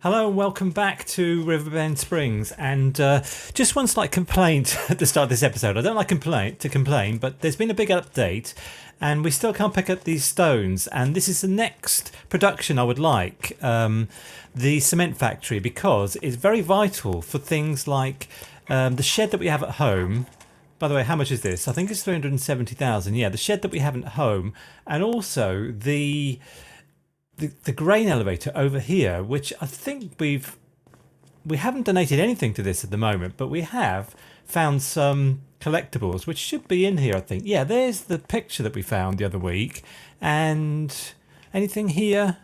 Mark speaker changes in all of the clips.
Speaker 1: Hello and welcome back to Riverbend Springs. And just one slight complaint at the start of this episode. I don't like to complain, but there's been a big update and we still can't pick up these stones. And this is the next production I would like, the cement factory, because it's very vital for things like the shed that we have at home. By the way, how much is this? I think it's 370,000. Yeah, the shed that we have at home, and also the grain elevator over here, which I think we haven't donated anything to this at the moment, but we have found some collectibles which should be in here, I think. Yeah, there's the picture that we found the other week. And anything here?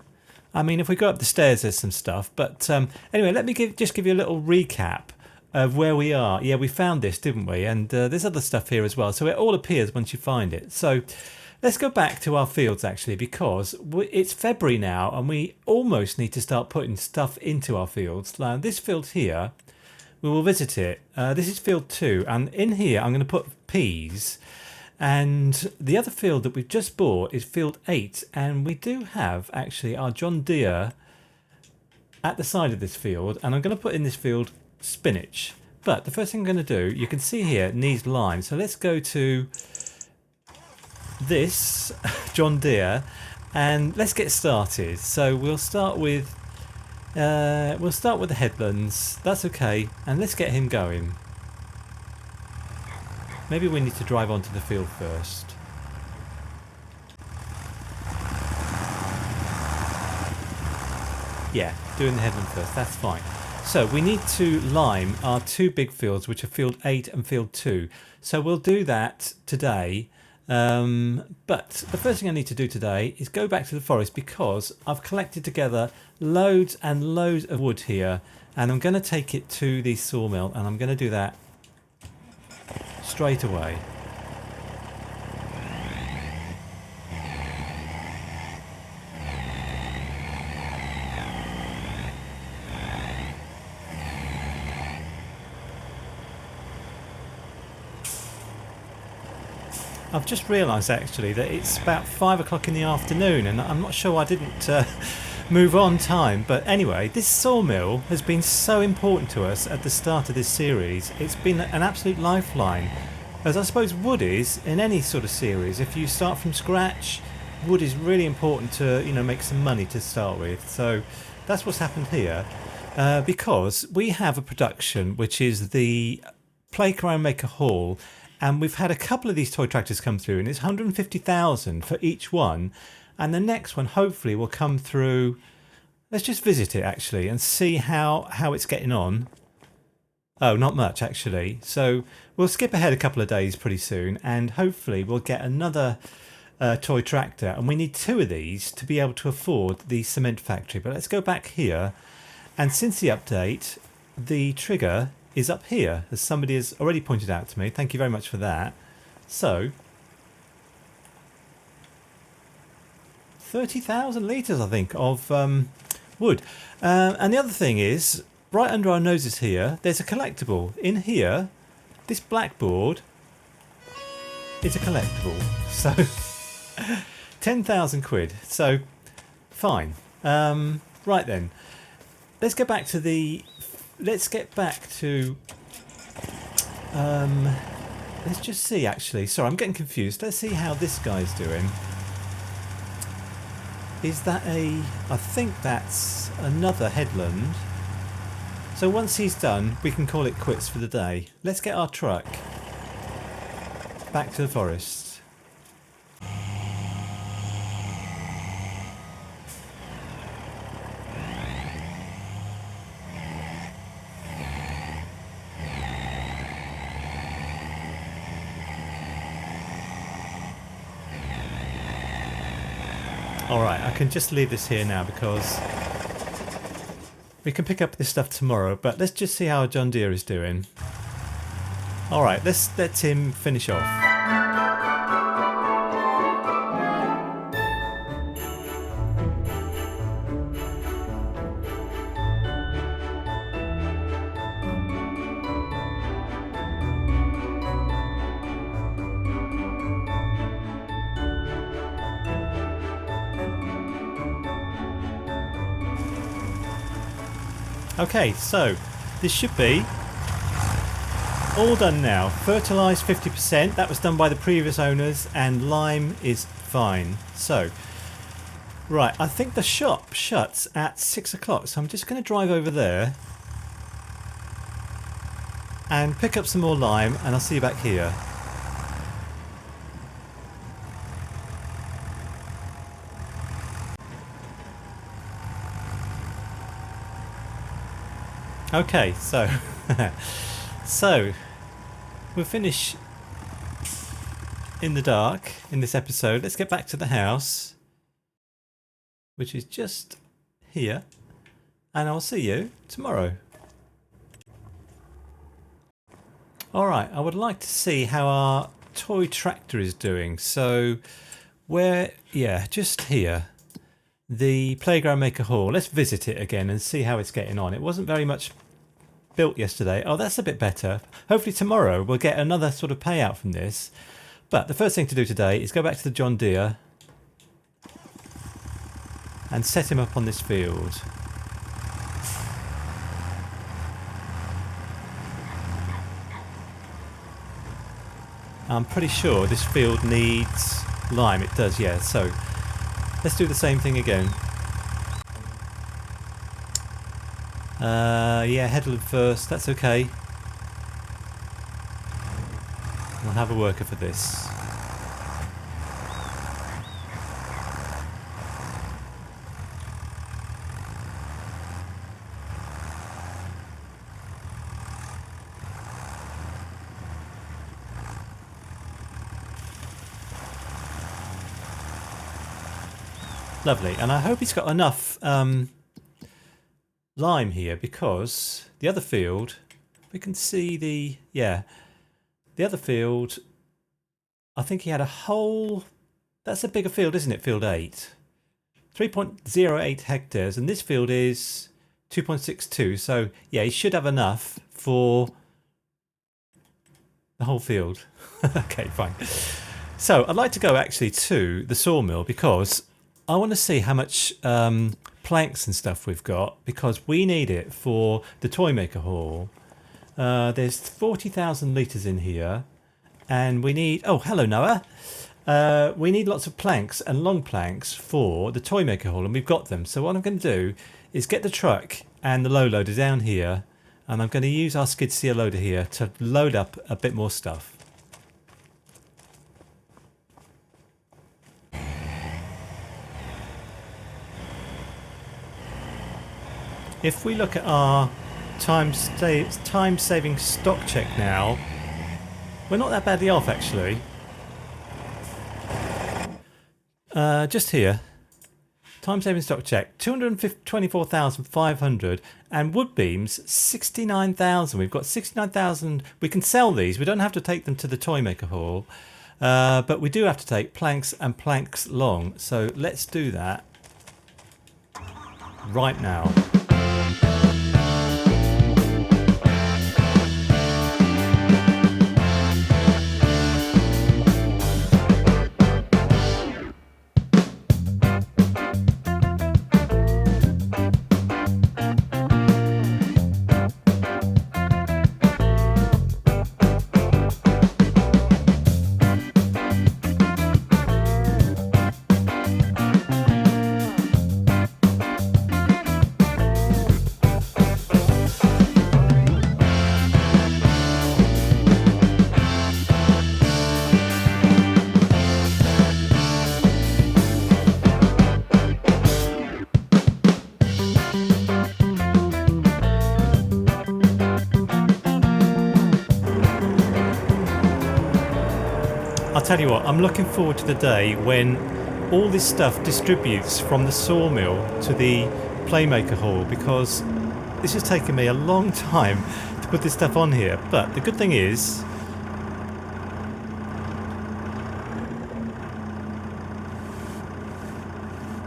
Speaker 1: I mean, if we go up the stairs, there's some stuff. But anyway, let me just give you a little recap of where we are. Yeah, we found this, didn't we? And there's other stuff here as well. So it all appears once you find it. So let's go back to our fields, actually, because it's February now and we almost need to start putting stuff into our fields. Now, this field here, we will visit it. This is field 2, and in here I'm going to put peas. And the other field that we've just bought is field 8, and we do have, actually, our John Deere at the side of this field, and I'm going to put in this field spinach. But the first thing I'm going to do, you can see here, it needs lime. So let's go to this John Deere and let's get started. So we'll start with the headlands. That's okay, and let's get him going. Maybe we need to drive onto the field first. Yeah, doing the headland first, that's fine. So we need to lime our 2 big fields, which are field 8 and field 2. So we'll do that today. But the first thing I need to do today is go back to the forest, because I've collected together loads and loads of wood here, and I'm going to take it to the sawmill, and I'm going to do that straight away. I've just realised actually that it's about 5 o'clock in the afternoon, and I'm not sure I didn't move on time. But anyway, this sawmill has been so important to us at the start of this series. It's been an absolute lifeline, as I suppose wood is in any sort of series. If you start from scratch, wood is really important to, you know, make some money to start with. So that's what's happened here, because we have a production which is the Playground Maker Hall. And we've had a couple of these toy tractors come through, and it's 150,000 for each one. And the next one hopefully will come through. Let's just visit it actually and see how it's getting on. Oh, not much actually. So we'll skip ahead a couple of days pretty soon, and hopefully we'll get another toy tractor. And we need 2 of these to be able to afford the cement factory. But let's go back here. And since the update, the trigger is up here, as somebody has already pointed out to me. Thank you very much for that. So 30,000 litres, I think, of wood. And the other thing is, right under our noses here, there's a collectible. In here, this blackboard is a collectible. So 10,000 quid. So fine. Right then, let's get back to let's just see actually. Sorry, I'm getting confused. Let's see how this guy's doing. Is that I think that's another headland. So once he's done, we can call it quits for the day. Let's get our truck back to the forest. Alright, I can just leave this here now because we can pick up this stuff tomorrow, but let's just see how John Deere is doing. Alright, let's let him finish off. Okay, so this should be all done now. Fertilised 50%. That was done by the previous owners, and lime is fine. So, right, I think the shop shuts at 6 o'clock, so I'm just going to drive over there and pick up some more lime, and I'll see you back here. Okay, so so we'll finish in the dark in this episode. Let's get back to the house, which is just here, and I'll see you tomorrow. Alright, I would like to see how our toy tractor is doing. So just here, the Playground Maker Hall. Let's visit it again and see how it's getting on. It wasn't very much built yesterday. Oh, that's a bit better. Hopefully tomorrow we'll get another sort of payout from this. But the first thing to do today is go back to the John Deere and set him up on this field. I'm pretty sure this field needs lime. It does, yeah. So let's do the same thing again. Yeah, headland first. That's okay. We'll have a worker for this. Lovely, and I hope he's got enough lime here, because the other field, we can see the other field, I think he had a whole, that's a bigger field, isn't it? Field 8. 3.08 hectares, and this field is 2.62, so yeah, he should have enough for the whole field. Okay, fine. So I'd like to go actually to the sawmill, because I want to see how much planks and stuff we've got, because we need it for the Toy Maker Hall. There's 40,000 litres in here, and we need... Oh, hello, Noah. We need lots of planks and long planks for the Toy Maker Hall, and we've got them. So what I'm going to do is get the truck and the low loader down here, and I'm going to use our skid steer loader here to load up a bit more stuff. If we look at our time-saving stock check now, we're not that badly off actually. Just here, time-saving stock check, 224,500, and wood beams 69,000. We've got 69,000. We can sell these. We don't have to take them to the Toy Maker Hall, but we do have to take planks and planks long. So let's do that right now. I'll tell you what, I'm looking forward to the day when all this stuff distributes from the sawmill to the Playmaker Hall, because this has taken me a long time to put this stuff on here. But the good thing is,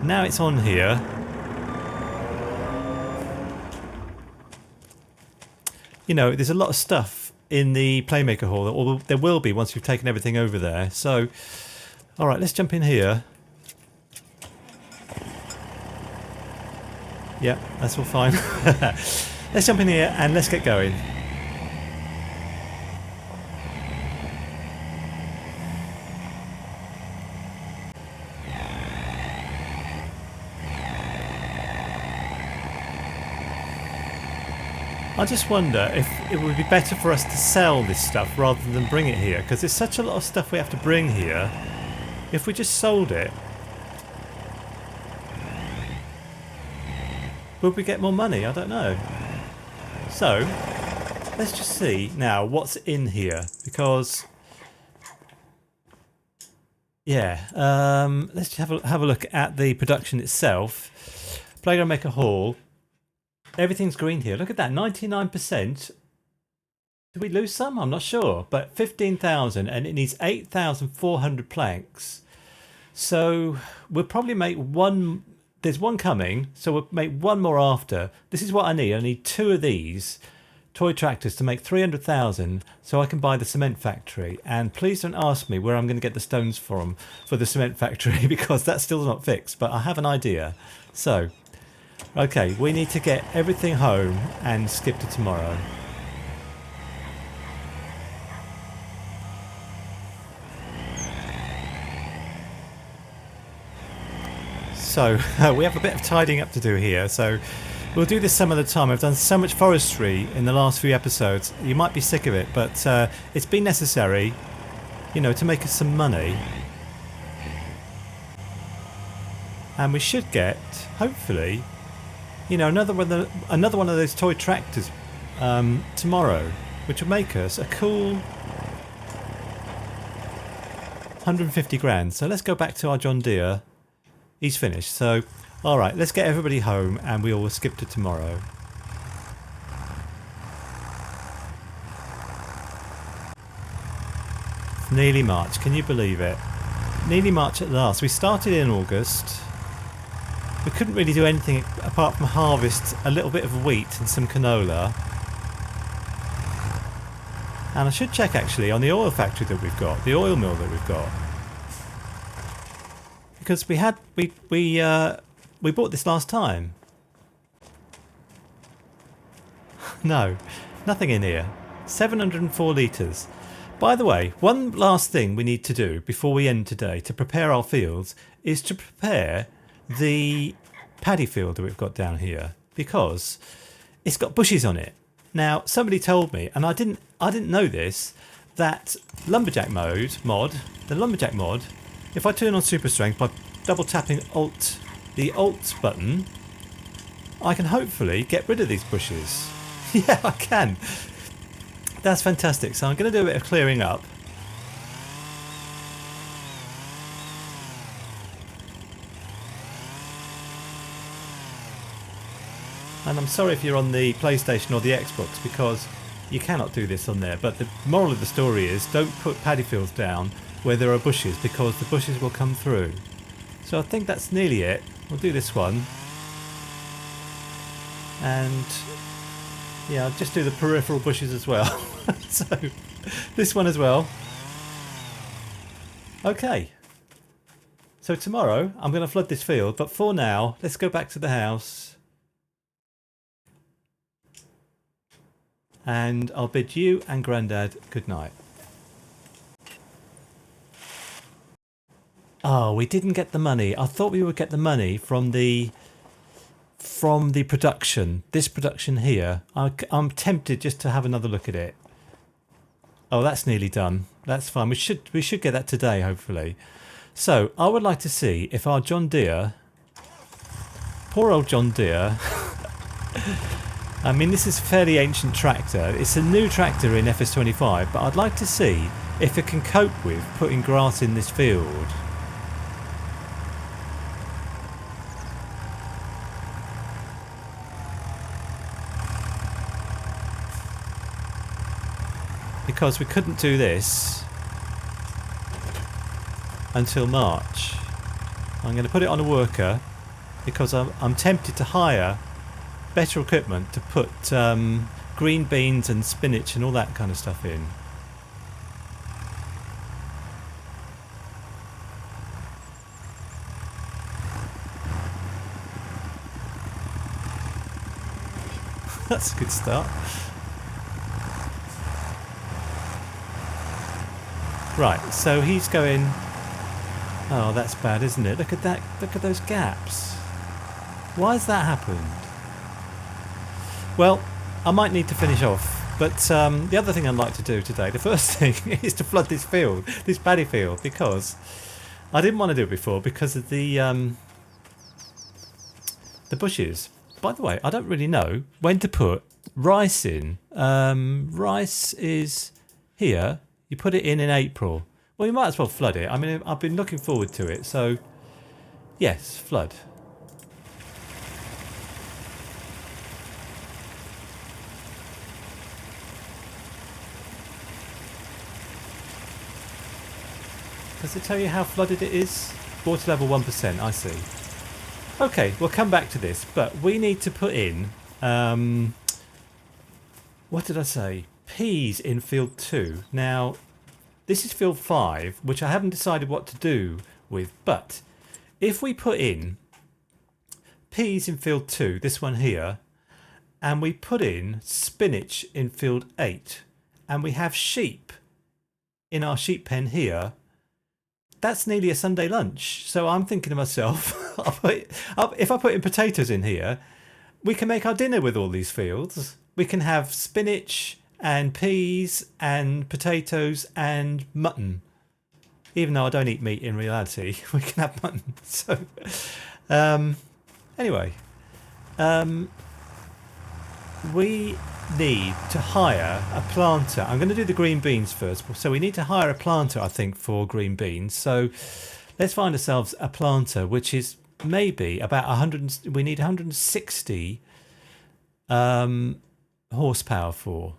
Speaker 1: now it's on here, you know, there's a lot of stuff in the Playmaker Hall, or there will be once we've taken everything over there. So, alright, let's jump in here. Yeah, that's all fine. let's jump in here and let's get going. I just wonder if it would be better for us to sell this stuff rather than bring it here, because there's such a lot of stuff we have to bring here. If we just sold it, would we get more money? I don't know. So, let's just see now what's in here, because yeah, let's have a look at the production itself. Playground Maker Hall. Everything's green here. Look at that, 99%. Did we lose some? I'm not sure. But 15,000 and it needs 8,400 planks. So we'll probably make one. There's one coming, so we'll make one more after. This is what I need. I need 2 of these toy tractors to make 300,000 so I can buy the cement factory. And please don't ask me where I'm going to get the stones from for the cement factory because that's still not fixed. But I have an idea. So, okay, we need to get everything home and skip to tomorrow. So we have a bit of tidying up to do here, so we'll do this some other time. I've done so much forestry in the last few episodes, you might be sick of it, but it's been necessary, you know, to make us some money. And we should get, hopefully, you know, another one of those toy tractors tomorrow, which will make us a cool 150 grand. So let's go back to our John Deere. He's finished. So, alright, let's get everybody home and we will skip to tomorrow. It's nearly March, can you believe it? Nearly March at last. We started in August. We couldn't really do anything apart from harvest a little bit of wheat and some canola. And I should check actually on the oil factory that we've got, the oil mill that we've got. Because we bought this last time. No, nothing in here. 704 litres. By the way, one last thing we need to do before we end today to prepare our fields is to prepare the paddy field that we've got down here, because it's got bushes on it. Now, somebody told me, and I didn't know this, that lumberjack mod, if I turn on super strength by double tapping the Alt button, I can hopefully get rid of these bushes. Yeah, I can. That's fantastic. So I'm going to do a bit of clearing up. And I'm sorry if you're on the PlayStation or the Xbox, because you cannot do this on there. But the moral of the story is, don't put paddy fields down where there are bushes, because the bushes will come through. So I think that's nearly it. We'll do this one. And yeah, I'll just do the peripheral bushes as well. So this one as well. Okay. So tomorrow I'm going to flood this field, but for now, let's go back to the house. And I'll bid you and Grandad good night. Oh, we didn't get the money. I thought we would get the money from the production. This production here. I'm tempted just to have another look at it. Oh, that's nearly done. That's fine. We should get that today, hopefully. So I would like to see if our John Deere, poor old John Deere. I mean, this is a fairly ancient tractor. It's a new tractor in FS25, but I'd like to see if it can cope with putting grass in this field. Because we couldn't do this until March. I'm going to put it on a worker because I'm tempted to hire better equipment to put green beans and spinach and all that kind of stuff in. That's a good start. Right, so he's going... Oh, that's bad, isn't it? Look at that. Look at those gaps. Why has that happened? Well, I might need to finish off. But the other thing I'd like to do today, the first thing, is to flood this field, this paddy field, because I didn't want to do it before because of the bushes. By the way, I don't really know when to put rice in. Rice is here. You put it in April. Well, you might as well flood it. I mean, I've been looking forward to it. So, yes, flood. Does it tell you how flooded it is? Water level 1%, I see. Okay, we'll come back to this, but we need to put in, what did I say? Peas in field 2. Now, this is field 5, which I haven't decided what to do with, but if we put in peas in field 2, this one here, and we put in spinach in field 8, and we have sheep in our sheep pen here, that's nearly a Sunday lunch. So I'm thinking to myself, if I put in potatoes in here, we can make our dinner with all these fields. We can have spinach and peas and potatoes and mutton. Even though I don't eat meat in reality, we can have mutton. So, anyway, we need to hire a planter. I'm going to do the green beans first. So we need to hire a planter, I think, for green beans. So let's find ourselves a planter, which is maybe about 100. We need 160 horsepower for.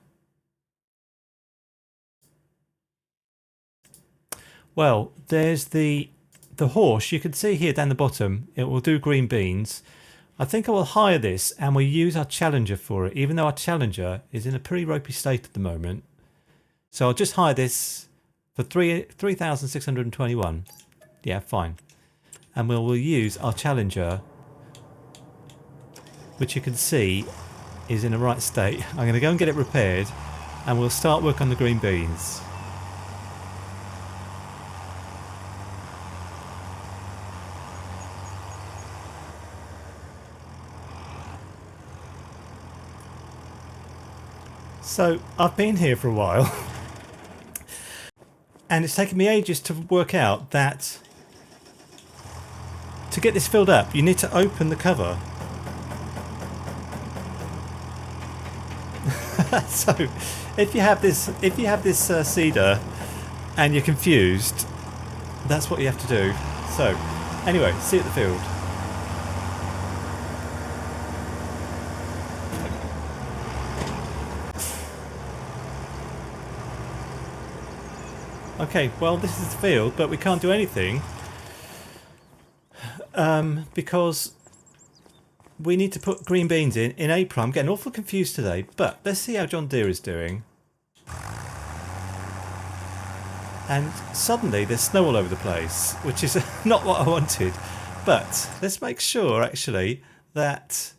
Speaker 1: Well, there's the horse. You can see here down the bottom. It will do green beans. I think I will hire this and we'll use our Challenger for it, even though our Challenger is in a pretty ropey state at the moment. So I'll just hire this for 3,621. Yeah, fine. And we'll use our Challenger, which you can see is in the right state. I'm going to go and get it repaired and we'll start work on the green beans. So I've been here for a while and it's taken me ages to work out that to get this filled up you need to open the cover. So if you have this cedar and you're confused, that's what you have to do. So anyway, see you at the field. Okay, well this is the field, but we can't do anything because we need to put green beans in April. I'm getting awful confused today, but let's see how John Deere is doing. And suddenly there's snow all over the place, which is not what I wanted. But let's make sure actually that,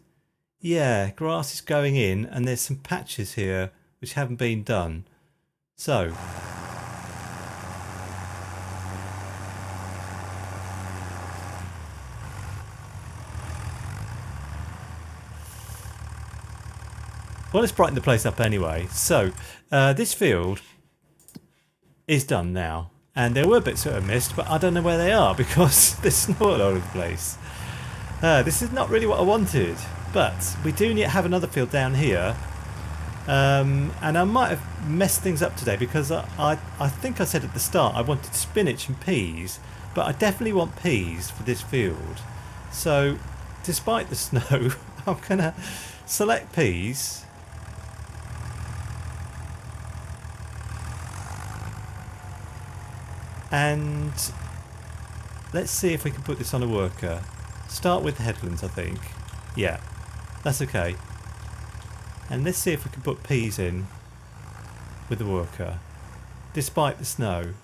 Speaker 1: yeah, grass is going in and there's some patches here which haven't been done. So well, let's brighten the place up anyway. So, this field is done now. And there were bits that I missed, but I don't know where they are because there's snow all over the place. This is not really what I wanted. But we do need to have another field down here. And I might have messed things up today because I think I said at the start I wanted spinach and peas. But I definitely want peas for this field. So, despite the snow, I'm going to select peas. And let's see if we can put this on a worker. Start with headlands, I think. Yeah, that's okay. And let's see if we can put peas in with the worker, despite the snow.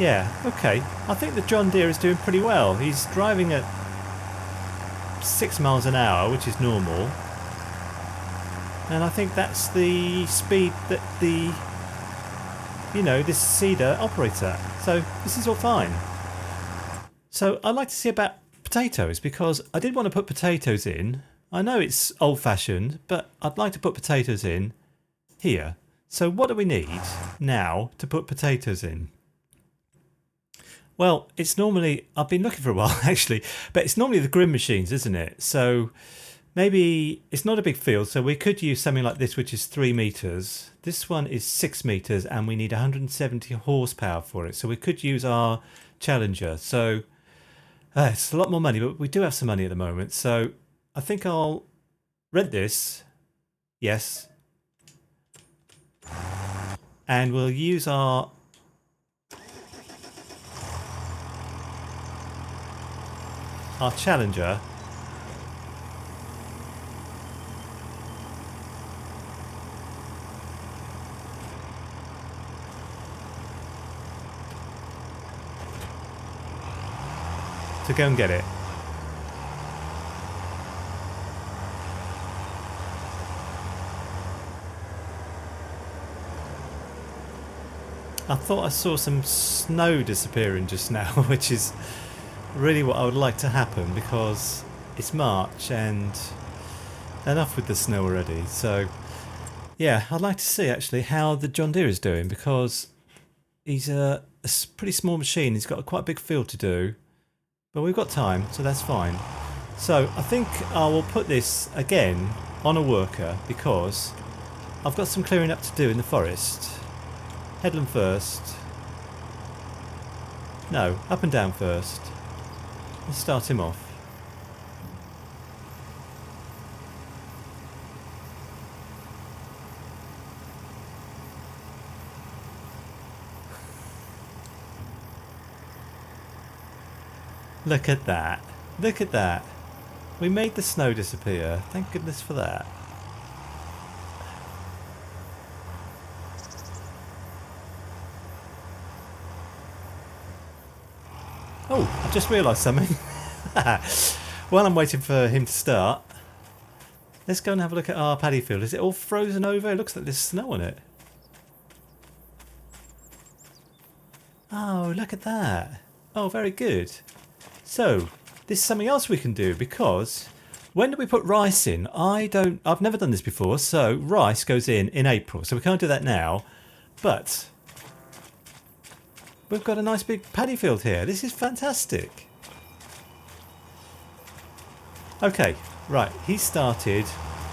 Speaker 1: Yeah, okay. I think the John Deere is doing pretty well. He's driving at 6 miles an hour, which is normal. And I think that's the speed that the, this seeder operates at. So this is all fine. So I'd like to see about potatoes, because I did want to put potatoes in. I know it's old-fashioned, but I'd like to put potatoes in here. So what do we need now to put potatoes in? Well, it's normally, I've been looking for a while actually, but it's normally the grim machines, isn't it? So maybe it's not a big field, so we could use something like this, which is 3 meters. This one is 6 meters and we need 170 horsepower for it. So we could use our Challenger. So it's a lot more money, but we do have some money at the moment. So I think I'll rent this. Yes. And we'll use our Challenger. To go and get it. I thought I saw some snow disappearing just now, which is really what I would like to happen, because it's March and enough with the snow already. So yeah, I'd like to see actually how the John Deere is doing, because he's a pretty small machine. He's got quite a big field to do, but we've got time, so that's fine. So I think I will put this again on a worker, because I've got some clearing up to do in the forest. Headland first. No, up and down first. Let's start him off. Look at that. Look at that. We made the snow disappear. Thank goodness for that. Oh, I just realised something. While I'm waiting for him to start, let's go and have a look at our paddy field. Is it all frozen over? It looks like there's snow on it. Oh, look at that. Oh, very good. So, this is something else we can do, because when do we put rice in? I've never done this before, so rice goes in April. So we can't do that now, but we've got a nice big paddy field here. This is fantastic. Okay, right, he started,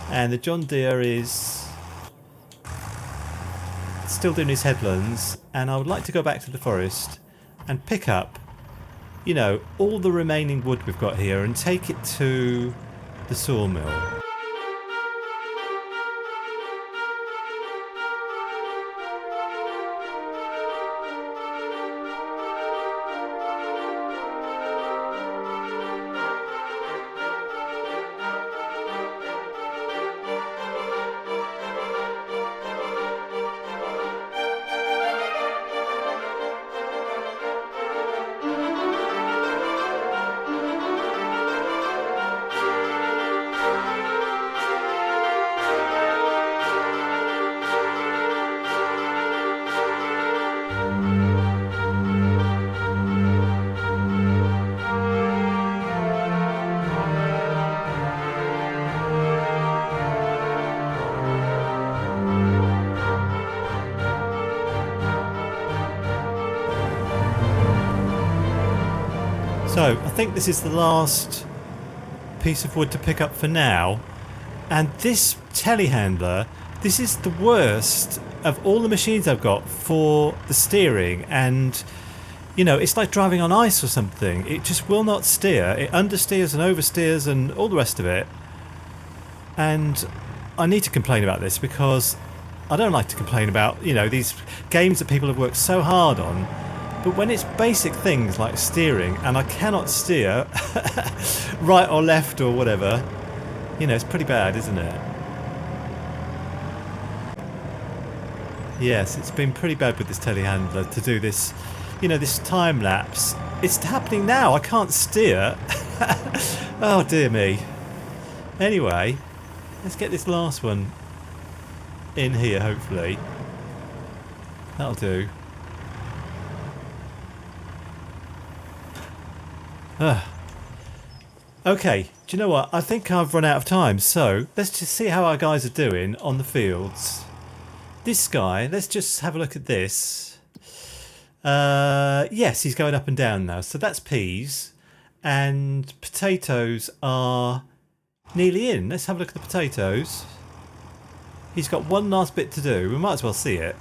Speaker 1: and the John Deere is still doing his headlands, and I would like to go back to the forest and pick up, all the remaining wood we've got here and take it to the sawmill. So I think this is the last piece of wood to pick up for now, and this telehandler, this is the worst of all the machines I've got for the steering, and it's like driving on ice or something. It just will not steer. It understeers and oversteers and all the rest of it, and I need to complain about this, because I don't like to complain about these games that people have worked so hard on. But when it's basic things like steering, and I cannot steer right or left or whatever, it's pretty bad, isn't it? Yes, it's been pretty bad with this telehandler to do this you know, this time lapse. It's happening now. I can't steer. Oh dear me. Anyway, let's get this last one in here, hopefully. That'll do. Okay, do you know what? I think I've run out of time, so let's just see how our guys are doing on the fields. This guy, let's just have a look at this. Yes, he's going up and down now, so that's peas. And potatoes are nearly in. Let's have a look at the potatoes. He's got one last bit to do. We might as well see it.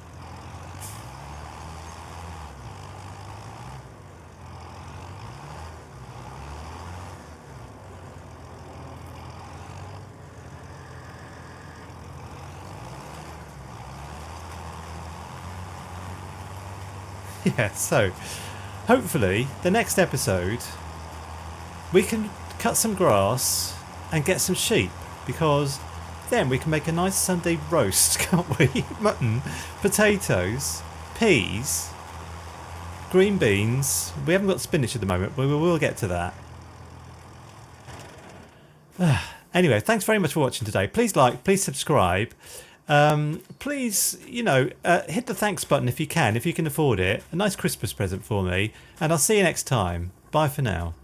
Speaker 1: Yeah, so hopefully the next episode we can cut some grass and get some sheep, because then we can make a nice Sunday roast, can't we? Mutton, potatoes, peas, green beans. We haven't got spinach at the moment, but we will get to that. Anyway, thanks very much for watching today. Please like, please subscribe. Please, you know, hit the thanks button if you can afford it. A nice Christmas present for me. And I'll see you next time. Bye for now.